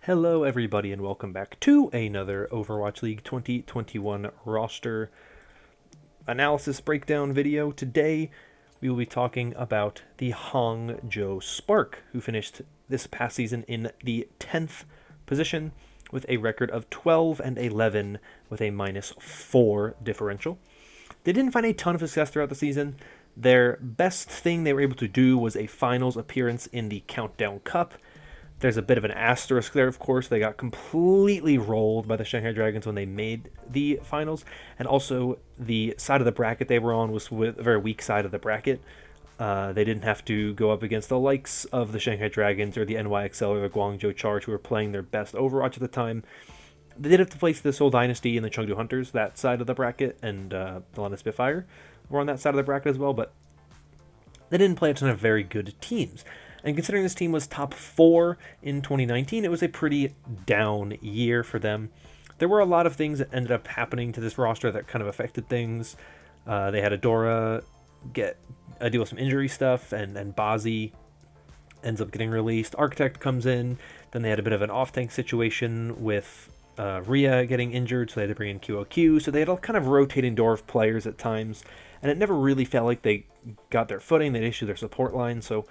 Hello everybody and welcome back to another Overwatch League 2021 roster analysis breakdown video. Today we will be talking about the Hangzhou Spark, who finished this past season in the 10th position with a record of 12 and 11 with a -4 differential. They didn't find a ton of success throughout the season. Their best thing they were able to do was a finals appearance in the Countdown Cup. There's a bit of an asterisk there, of course. They got completely rolled by the Shanghai Dragons when they made the finals. And also, the side of the bracket they were on was a very weak side of the bracket. They didn't have to go up against the likes of the Shanghai Dragons or the NYXL or the Guangzhou Charge, who were playing their best Overwatch at the time. They did have to face the Seoul Dynasty and the Chengdu Hunters, that side of the bracket, and the London Spitfire were on that side of the bracket as well, but they didn't play a ton of very good teams. And considering this team was top 4 in 2019, it was a pretty down year for them. There were a lot of things that ended up happening to this roster that kind of affected things. They had Adora deal with some injury stuff, and Bazi ends up getting released. Architect comes in. Then they had a bit of an off-tank situation with Rhea getting injured, so they had to bring in QOQ. So they had a kind of rotating door of players at times, and it never really felt like they got their footing. They'd issue their support line, so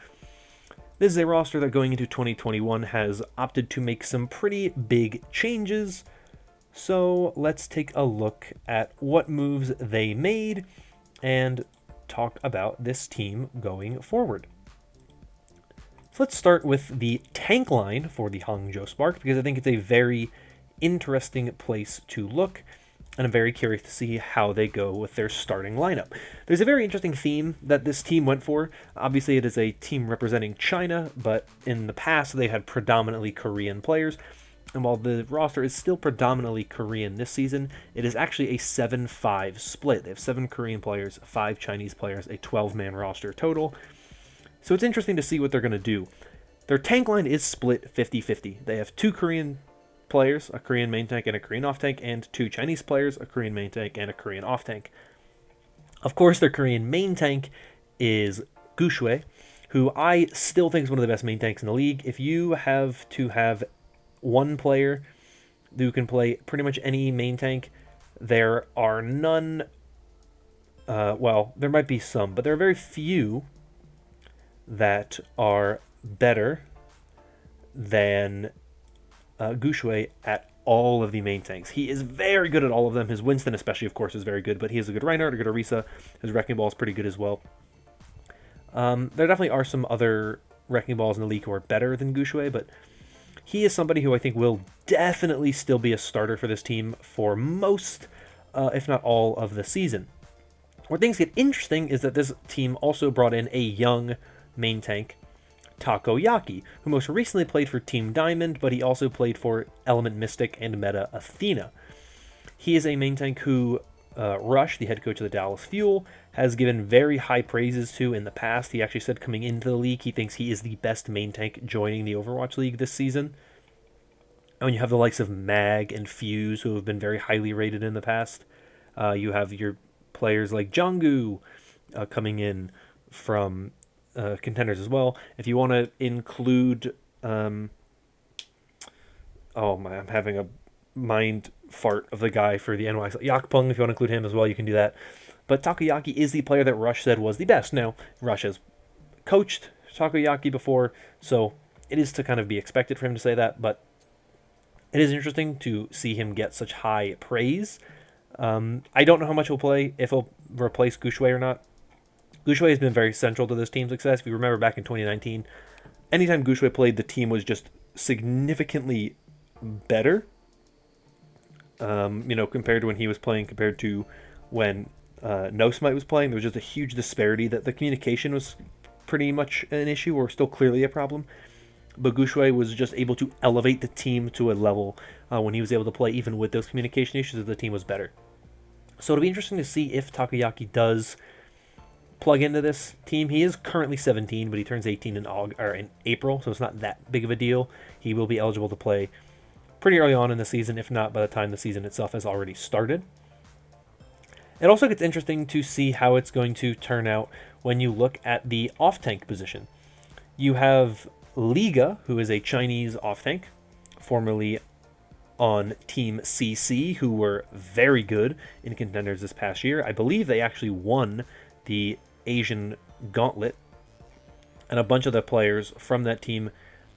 this is a roster that going into 2021 has opted to make some pretty big changes. So let's take a look at what moves they made and talk about this team going forward. So let's start with the tank line for the Hangzhou Spark, because I think it's a very interesting place to look, and I'm very curious to see how they go with their starting lineup. There's a very interesting theme that this team went for. Obviously, it is a team representing China, but in the past, they had predominantly Korean players. And while the roster is still predominantly Korean this season, it is actually a 7-5 split. They have 7 Korean players, 5 Chinese players, a 12-man roster total. So it's interesting to see what they're going to do. Their tank line is split 50-50. They have 2 Korean players, a Korean main tank and a Korean off tank, and 2 Chinese players, a Korean main tank and a Korean off tank. Of course, their Korean main tank is Gushui, who I still think is one of the best main tanks in the league. If you have to have one player who can play pretty much any main tank, there are none. Well, there might be some, but there are very few that are better than Gushui at all of the main tanks. He is very good at all of them. His Winston especially, of course, is very good, but he has a good Reinhardt, a good Orisa. His Wrecking Ball is pretty good as well. There definitely are some other Wrecking Balls in the league who are better than Gushui, but he is somebody who I think will definitely still be a starter for this team for most, if not all, of the season. Where things get interesting is that this team also brought in a young main tank, Takoyaki, who most recently played for Team Diamond, but he also played for Element Mystic and Meta Athena. He is a main tank who Rush, the head coach of the Dallas Fuel, has given very high praises to in the past. He actually said coming into the league, he thinks he is the best main tank joining the Overwatch League this season. And when you have the likes of Mag and Fuse, who have been very highly rated in the past, you have your players like Junggu coming in from contenders as well. If you want to include I'm having a mind fart of the guy for the NY Yakpung. If you want to include him as well, you can do that. But Takoyaki is the player that Rush said was the best. Now, Rush has coached Takoyaki before, so it is to kind of be expected for him to say that, but it is interesting to see him get such high praise. I don't know how much he'll play, if he'll replace Gushui or not. Gushui has been very central to this team's success. If you remember back in 2019, anytime Gushui played, the team was just significantly better. Compared to when he was playing, compared to when No Smite was playing, there was just a huge disparity. That the communication was pretty much an issue, or still clearly a problem. But Gushui was just able to elevate the team to a level when he was able to play, even with those communication issues, the team was better. So it'll be interesting to see if Takoyaki does plug into this team. He is currently 17, but he turns 18 in April, so it's not that big of a deal. He will be eligible to play pretty early on in the season, if not by the time the season itself has already started. It also gets interesting to see how it's going to turn out when you look at the off-tank position. You have Liga, who is a Chinese off-tank, formerly on Team CC, who were very good in contenders this past year. I believe they actually won the Asian Gauntlet, and a bunch of the players from that team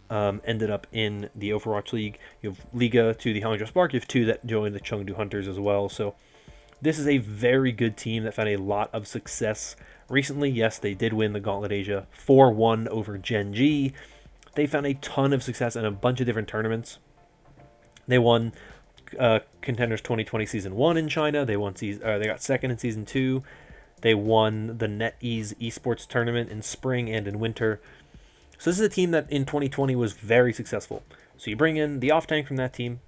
ended up in the Overwatch League. You have Liga to the Hangzhou Spark. You have two that joined the Chengdu Hunters as well. So this is a very good team that found a lot of success recently. Yes, they did win the Gauntlet Asia 4-1 over Gen G. They found a ton of success in a bunch of different tournaments. They won Contenders 2020 Season 1 in China. They got second in Season 2. They won the NetEase Esports Tournament in spring and in winter. So this is a team that in 2020 was very successful. So you bring in the off-tank from that team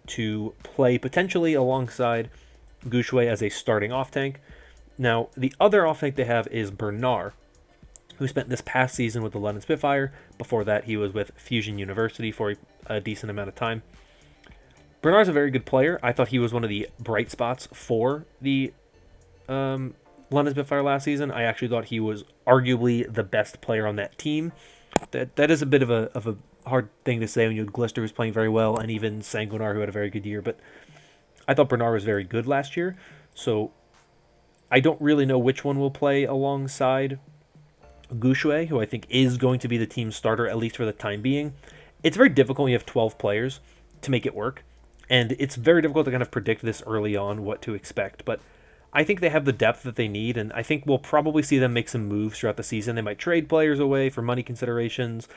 to play potentially alongside Gushui as a starting off-tank. Now, the other off-tank they have is Bernard, who spent this past season with the London Spitfire. Before that, he was with Fusion University for a decent amount of time. Bernard's a very good player. I thought he was one of the bright spots for the London Spitfire last season. I actually thought he was arguably the best player on that team. That is a bit of a hard thing to say when you had Glister, who's playing very well, and even Sanguinar, who had a very good year. But I thought Bernard was very good last year. So I don't really know which one will play alongside Gushui, who I think is going to be the team starter, at least for the time being. It's very difficult when you have 12 players to make it work. And it's very difficult to kind of predict this early on what to expect. But I think they have the depth that they need, and I think we'll probably see them make some moves throughout the season. They might trade players away for money considerations.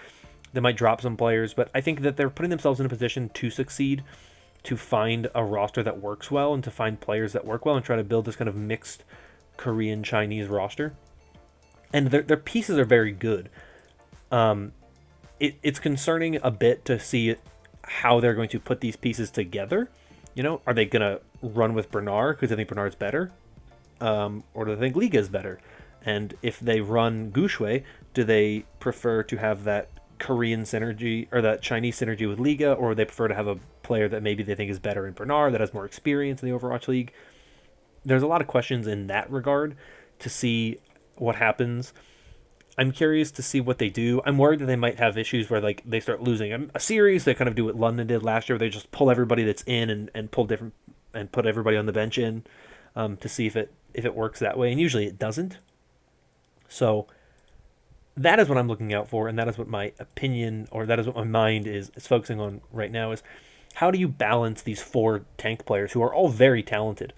They might drop some players, but I think that they're putting themselves in a position to succeed, to find a roster that works well, and to find players that work well, and try to build this kind of mixed Korean-Chinese roster. And their pieces are very good. It's concerning a bit to see how they're going to put these pieces together. You know, are they going to run with Bernard because they think Bernard's better? Or do they think Liga is better? And if they run Gushui, do they prefer to have that Korean synergy or that Chinese synergy with Liga, or would they prefer to have a player that maybe they think is better in Bernard, that has more experience in the Overwatch League? There's a lot of questions in that regard to see what happens. I'm curious to see what they do. I'm worried that they might have issues where like they start losing a series. They kind of do what London did last year, where they just pull everybody that's in and pull different and put everybody on the bench in to see if it works that way. And usually it doesn't. So that is what I'm looking out for, and that is what my opinion, or that is what my mind is focusing on right now, is how do you balance these four tank players who are all very talented?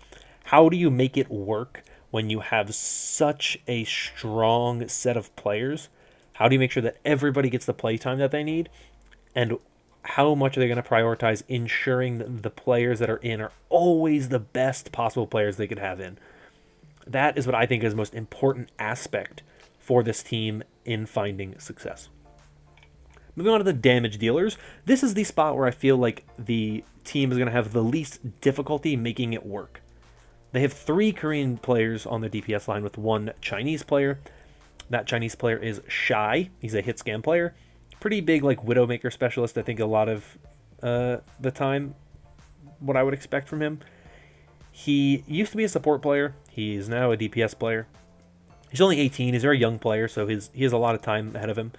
How do you make it work when you have such a strong set of players? How do you make sure that everybody gets the play time that they need? And how much are they going to prioritize ensuring that the players that are in are always the best possible players they could have in? That is what I think is the most important aspect for this team in finding success. Moving on to the damage dealers. This is the spot where I feel like the team is going to have the least difficulty making it work. They have 3 Korean players on their DPS line with 1 Chinese player. That Chinese player is Shy. He's a hit scan player. Pretty big like Widowmaker specialist, I think a lot of the time, what I would expect from him. He used to be a support player. He is now a DPS player. He's only 18. He's a very young player, so he has a lot of time ahead of him.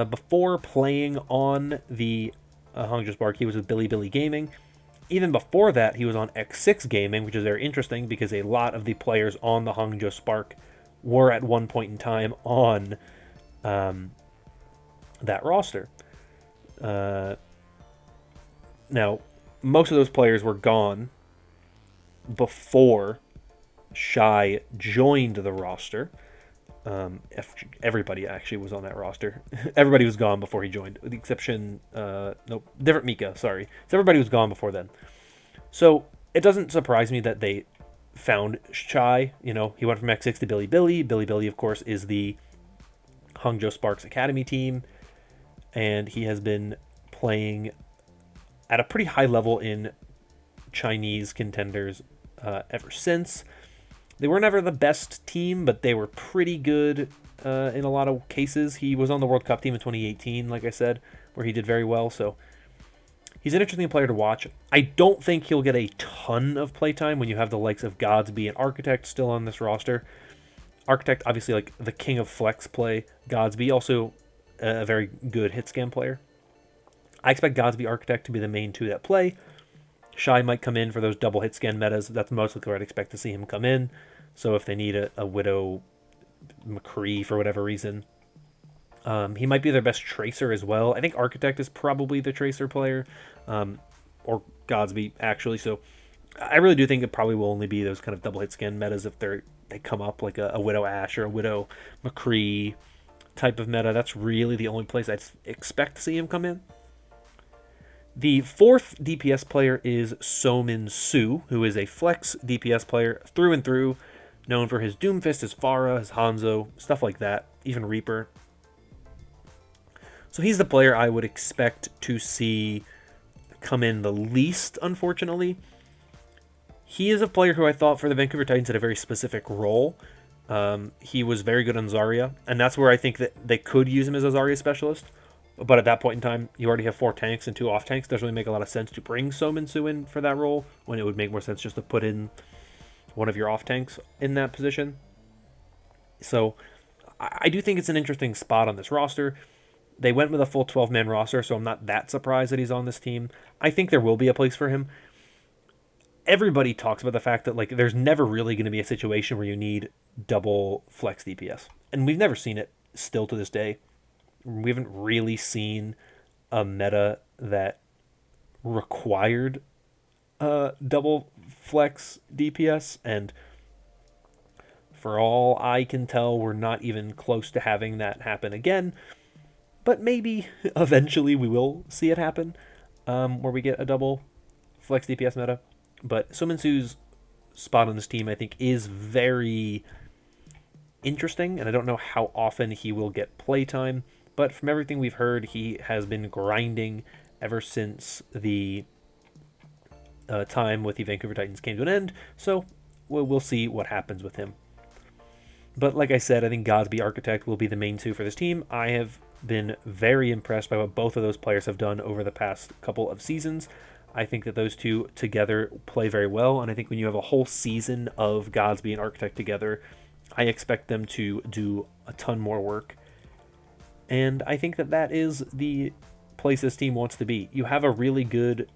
Before playing on the Hangzhou Spark, he was with Billy Gaming. Even before that, he was on X6 Gaming, which is very interesting because a lot of the players on the Hangzhou Spark were at one point in time on that roster. Now, most of those players were gone before Shy joined the roster. Everybody actually was on that roster. Everybody was gone before he joined, with the exception, different Mika, sorry. So everybody was gone before then. So it doesn't surprise me that they found Shy. You know, he went from X6 to Billy. Billy, of course, is the Hangzhou Sparks Academy team, and he has been playing at a pretty high level in Chinese contenders ever since. They were never the best team, but they were pretty good in a lot of cases. He was on the World Cup team in 2018, like I said, where he did very well. So he's an interesting player to watch. I don't think he'll get a ton of playtime when you have the likes of Godsby and Architect still on this roster. Architect, obviously, like the king of flex play. Godsby, also a very good hit scan player. I expect Godsby Architect to be the main two that play. Shy might come in for those double hit scan metas. That's mostly where I'd expect to see him come in. So if they need a Widow McCree for whatever reason, he might be their best tracer as well. I think Architect is probably the tracer player, or Godsby actually. So I really do think it probably will only be those kind of double hit scan metas if they come up, like a Widow Ashe or a Widow McCree type of meta. That's really the only place I'd expect to see him come in. The fourth DPS player is So-Min Soo, who is a flex DPS player through and through, known for his Doomfist, his Pharah, his Hangzhou, stuff like that, even Reaper. So he's the player I would expect to see come in the least, unfortunately. He is a player who I thought for the Vancouver Titans had a very specific role. He was very good on Zarya, and that's where I think that they could use him as a Zarya specialist. But at that point in time, you already have 4 tanks and 2 off tanks. Doesn't really make a lot of sense to bring So-Min Soo in for that role, when it would make more sense just to put in one of your off tanks in that position. So I do think it's an interesting spot on this roster. They went with a full 12-man roster, so I'm not that surprised that he's on this team. I think there will be a place for him. Everybody talks about the fact that, like, there's never really going to be a situation where you need double flex DPS. And we've never seen it still to this day. We haven't really seen a meta that required double flex DPS, and for all I can tell, we're not even close to having that happen again. But maybe eventually we will see it happen, where we get a double flex DPS meta. But So-Min Soo's spot on this team, I think, is very interesting, and I don't know how often he will get playtime. But from everything we've heard, he has been grinding ever since the time with the Vancouver Titans came to an end. So we'll see what happens with him. But like I said, I think Godsby Architect will be the main two for this team. I have been very impressed by what both of those players have done over the past couple of seasons. I think that those two together play very well, and I think when you have a whole season of Godsby and Architect together, I expect them to do a ton more work. And I think that that is the place this team wants to be. You have a really good,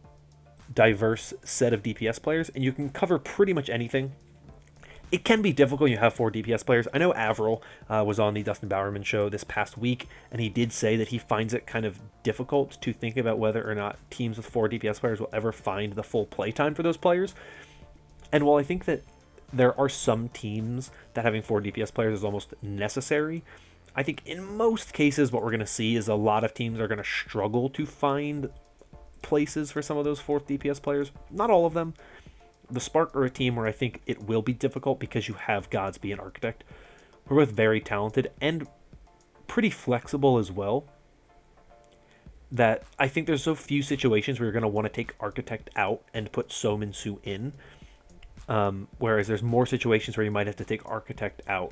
diverse set of DPS players, and you can cover pretty much anything. It can be difficult when you have 4 DPS players. I know Avril was on the Dustin Bowerman show this past week, and he did say that he finds it kind of difficult to think about whether or not teams with 4 DPS players will ever find the full playtime for those players. And while I think that there are some teams that having 4 DPS players is almost necessary, I think in most cases what we're going to see is a lot of teams are going to struggle to find places for some of those 4th DPS players. Not all of them. The Spark are a team where I think it will be difficult because you have Godsby and Architect, who are both very talented and pretty flexible as well, that I think there's so few situations where you're going to want to take Architect out and put So-Min Soo in, whereas there's more situations where you might have to take Architect out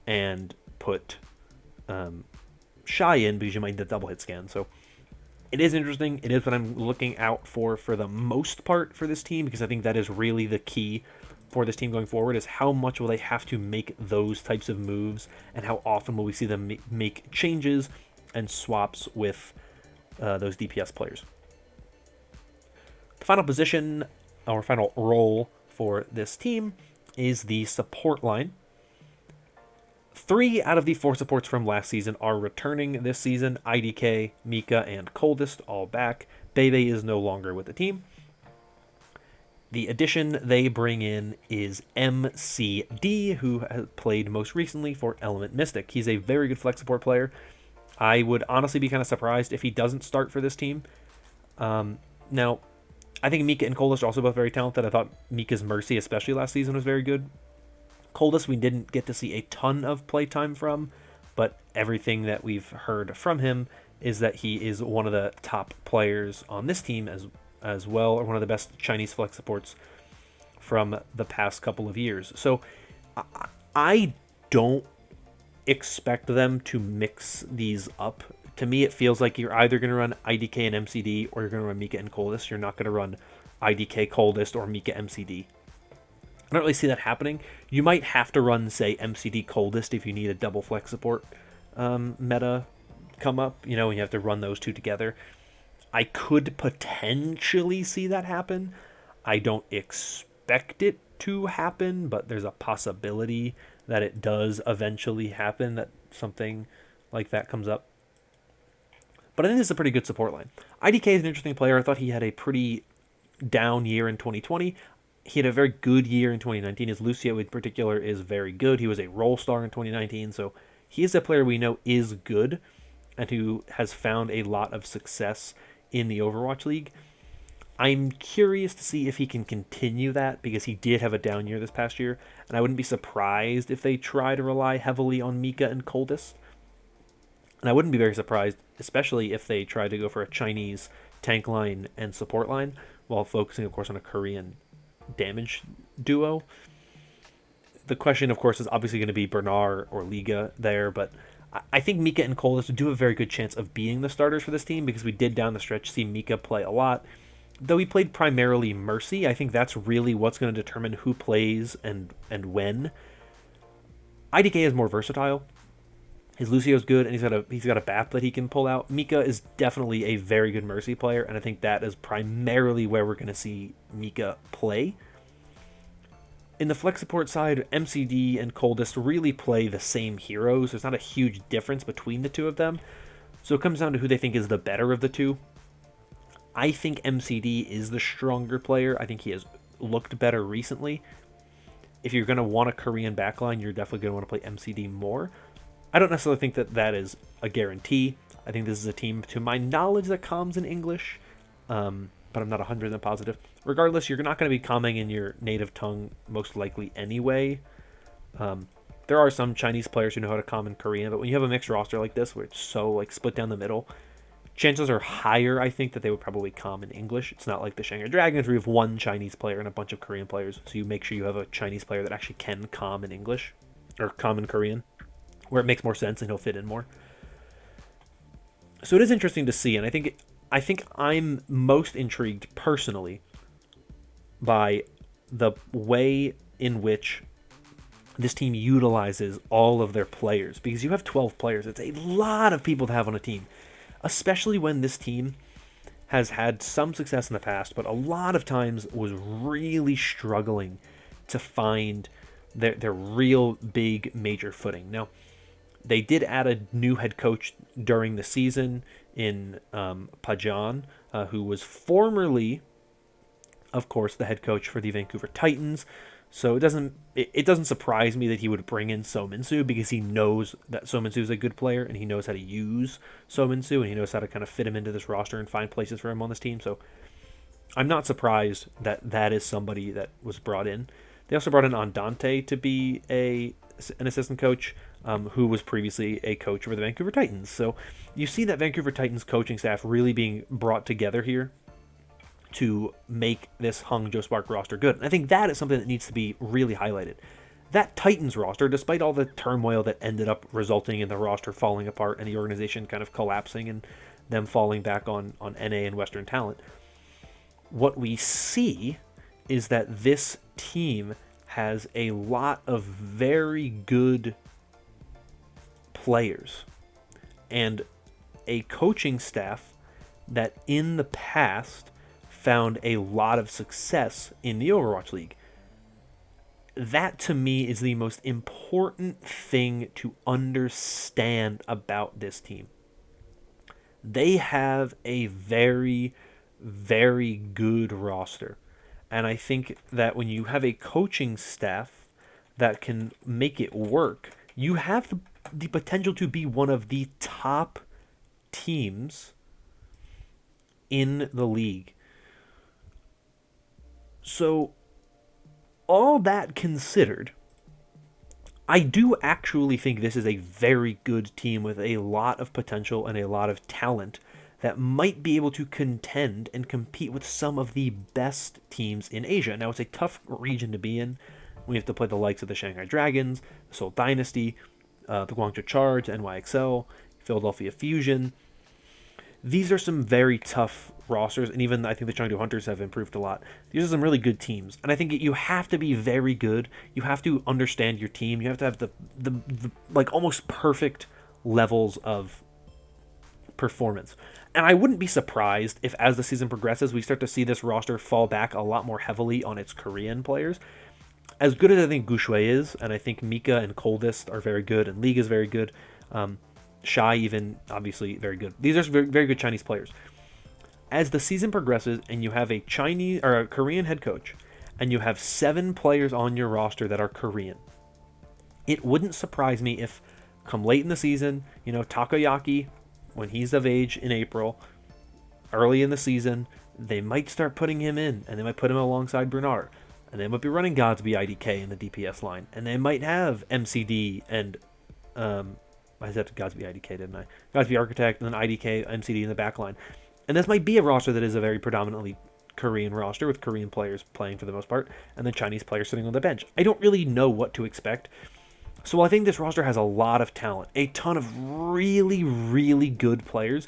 and put Shy in because you might need a double hit scan. So it is interesting. It is what I'm looking out for the most part for this team, because I think that is really the key for this team going forward, is how much will they have to make those types of moves, and how often will we see them make changes and swaps with those DPS players. The final position, or final role for this team, is the support line. 3 out of the 4 supports from last season are returning this season. IDK, Mika, and Coldest all back. Bebe is no longer with the team. The addition they bring in is MCD, who has played most recently for Element Mystic. He's a very good flex support player. I would honestly be kind of surprised if he doesn't start for this team. Now, I think Mika and Coldest are also both very talented. I thought Mika's Mercy, especially last season, was very good. Coldest we didn't get to see a ton of playtime from, but everything that we've heard from him is that he is one of the top players on this team as well, or one of the best Chinese flex supports from the past couple of years. So I don't expect them to mix these up. To me, it feels like you're either going to run IDK and MCD, or you're going to run Mika and Coldest. You're not going to run IDK Coldest or Mika MCD. I don't really see that happening. You might have to run, say, MCD Coldest if you need a double flex support meta come up. You know, you have to run those two together. I could potentially see that happen. I don't expect it to happen, but there's a possibility that it does eventually happen, that something like that comes up. But I think this is a pretty good support line. IDK is an interesting player. I thought he had a pretty down year in 2020. He had a very good year in 2019. His Lucio in particular is very good. He was a role star in 2019, so he is a player we know is good and who has found a lot of success in the Overwatch League. I'm curious to see if he can continue that, because he did have a down year this past year, and I wouldn't be surprised if they try to rely heavily on Mika and Coldest. And I wouldn't be very surprised, especially if they try to go for a Chinese tank line and support line, while focusing, of course, on a Korean damage duo. The question, of course, is obviously going to be Bernard or Liga there, but I think Mika and Coldest do have a very good chance of being the starters for this team, because we did down the stretch see Mika play a lot. Though he played primarily Mercy, I think that's really what's going to determine who plays and when. IDK is more versatile. His Lucio's good, and he's got a BAP that he can pull out. Mika is definitely a very good Mercy player, and I think that is primarily where we're going to see Mika play. In the flex support side, MCD and Coldest really play the same heroes. There's not a huge difference between the two of them, so it comes down to who they think is the better of the two. I think MCD is the stronger player. I think he has looked better recently. If you're going to want a Korean backline, you're definitely going to want to play MCD more. I don't necessarily think that that is a guarantee. I think this is a team, to my knowledge, that comms in English, but I'm not 100% positive. Regardless, you're not going to be comming in your native tongue most likely anyway. There are some Chinese players who know how to comm in Korean, but when you have a mixed roster like this, where it's so like split down the middle, chances are higher, I think, that they would probably comm in English. It's not like the Shanghai Dragons, where you have one Chinese player and a bunch of Korean players, so you make sure you have a Chinese player that actually can comm in English, or comm in Korean, where it makes more sense and he'll fit in more. So it is interesting to see, and I think I'm most intrigued personally by the way in which this team utilizes all of their players, because you have 12 players. It's a lot of people to have on a team, especially when this team has had some success in the past, but a lot of times was really struggling to find their real big major footing. Now, they did add a new head coach during the season in Pajan, who was formerly, of course, the head coach for the Vancouver Titans. So it doesn't surprise me that he would bring in So Min-soo, because he knows that So Min-soo is a good player, and he knows how to use So Min-soo, and he knows how to kind of fit him into this roster and find places for him on this team. So I'm not surprised that that is somebody that was brought in. They also brought in Andante to be an assistant coach, who was previously a coach for the Vancouver Titans. So you see that Vancouver Titans coaching staff really being brought together here to make this Hangzhou Spark roster good. And I think that is something that needs to be really highlighted. That Titans roster, despite all the turmoil that ended up resulting in the roster falling apart and the organization kind of collapsing and them falling back on NA and Western talent, what we see is that this team has a lot of very good players and a coaching staff that in the past found a lot of success in the Overwatch League. That, to me, is the most important thing to understand about this team. They have a very, very good roster. And I think that when you have a coaching staff that can make it work, you have the potential to be one of the top teams in the league. So, all that considered, I do actually think this is a very good team with a lot of potential and a lot of talent that might be able to contend and compete with some of the best teams in Asia. Now, it's a tough region to be in. We have to play the likes of the Shanghai Dragons, the Seoul Dynasty, the Guangzhou Charge, NYXL, Philadelphia Fusion. These are some very tough rosters, and even I think the Chengdu Hunters have improved a lot. These are some really good teams, and I think you have to be very good. You have to understand your team. You have to have the like almost perfect levels of performance. And I wouldn't be surprised if, as the season progresses, we start to see this roster fall back a lot more heavily on its Korean players. As good as I think Gushui is, and I think Mika and Coldest are very good, and League is very good, Shai even, obviously, very good. These are very, very good Chinese players. As the season progresses and you have a Chinese or a Korean head coach, and you have 7 players on your roster that are Korean, it wouldn't surprise me if, come late in the season, Takoyaki, when he's of age in April, early in the season, they might start putting him in, and they might put him alongside Bernard, and they might be running Godsby IDK in the DPS line, and they might have MCD and I said Godsby IDK, didn't I? Godsby Architect, and then IDK, MCD in the back line. And this might be a roster that is a very predominantly Korean roster with Korean players playing for the most part, and the Chinese players sitting on the bench. I don't really know what to expect. So I think this roster has a lot of talent, a ton of really, really good players,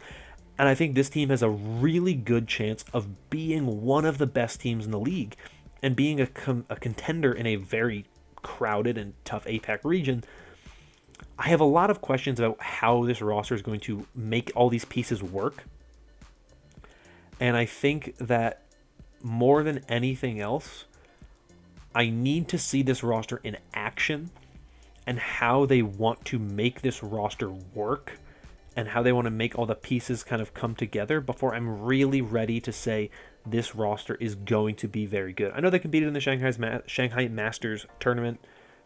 and I think this team has a really good chance of being one of the best teams in the league and being a contender in a very crowded and tough APAC region. I have a lot of questions about how this roster is going to make all these pieces work. And I think that more than anything else, I need to see this roster in action and how they want to make this roster work and how they want to make all the pieces kind of come together before I'm really ready to say this roster is going to be very good. I know they competed in the Shanghai Masters tournament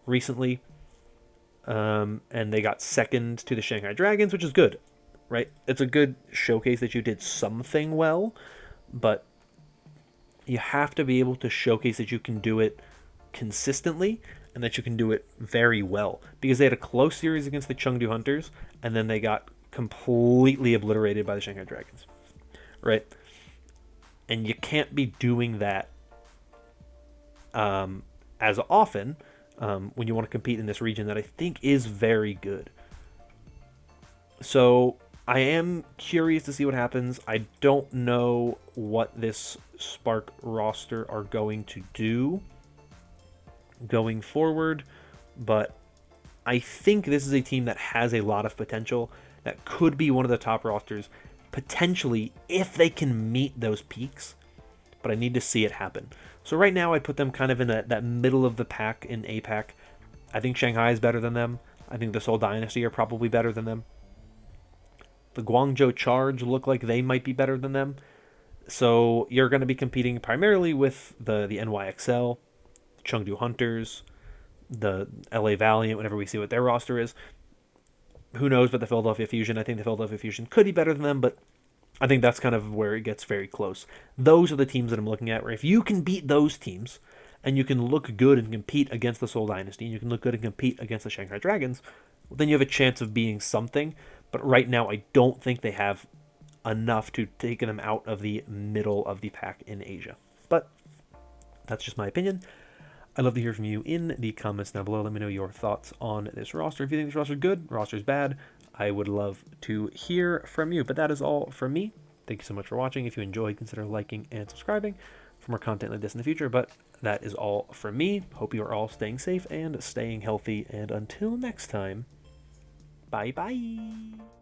recently, and they got second to the Shanghai Dragons, which is good, right? It's a good showcase that you did something well, but you have to be able to showcase that you can do it consistently and that you can do it very well, because they had a close series against the Chengdu Hunters, and then they got completely obliterated by the Shanghai Dragons, right? And you can't be doing that as often when you want to compete in this region that I think is very good. So I am curious to see what happens. I don't know what this Spark roster are going to do going forward, but I think this is a team that has a lot of potential, that could be one of the top rosters, potentially, if they can meet those peaks, but I need to see it happen. So right now, I'd put them kind of in that middle of the pack in APAC. I think Shanghai is better than them. I think the Seoul Dynasty are probably better than them. The Guangzhou Charge look like they might be better than them. So you're going to be competing primarily with the NYXL, Chengdu Hunters, the LA Valiant, whenever we see what their roster is. Who knows about the Philadelphia Fusion? I think the Philadelphia Fusion could be better than them, but I think that's kind of where it gets very close. Those are the teams that I'm looking at, where if you can beat those teams, and you can look good and compete against the Seoul Dynasty, and you can look good and compete against the Shanghai Dragons, then you have a chance of being something. But right now, I don't think they have enough to take them out of the middle of the pack in Asia. But that's just my opinion. I'd love to hear from you in the comments down below. Let me know your thoughts on this roster. If you think this roster is good, roster is bad, I would love to hear from you. But that is all from me. Thank you so much for watching. If you enjoyed, consider liking and subscribing for more content like this in the future. But that is all from me. Hope you are all staying safe and staying healthy. And until next time, bye-bye.